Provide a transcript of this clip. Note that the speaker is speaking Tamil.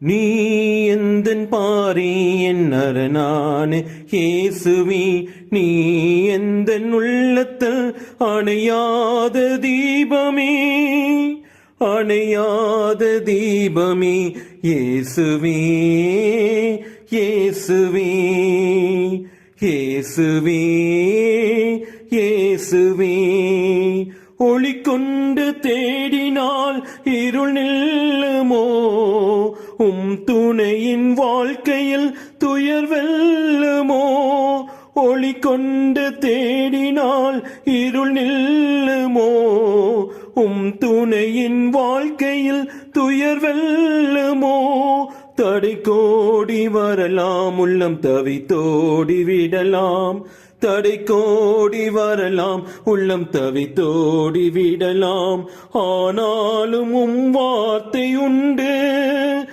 நீ எந்தன் பாரி என் அரணான இயேசுவே, நீ எந்தன் உள்ளத்தில் அணையாத தீபமே, அணையாத தீபமே இயேசுவே, இயேசுவே, இயேசுவே, இயேசுவே. ஒளி கொண்டு தேடினால் இருள் நில்லுமோ, துணையின் வாழ்க்கையில் துயர் வெல்லுமோ. ஒளி கொண்டு தேடினால் இருள் நில்லுமோ, துணையின் வாழ்க்கையில் துயர் வெல்லுமோ. தடை கோடி வரலாம், உள்ளம் தவித்தோடி விடலாம். தடை கோடி வரலாம், உள்ளம் தவித்தோடி விடலாம். ஆனாலும் வார்த்தை உண்டு,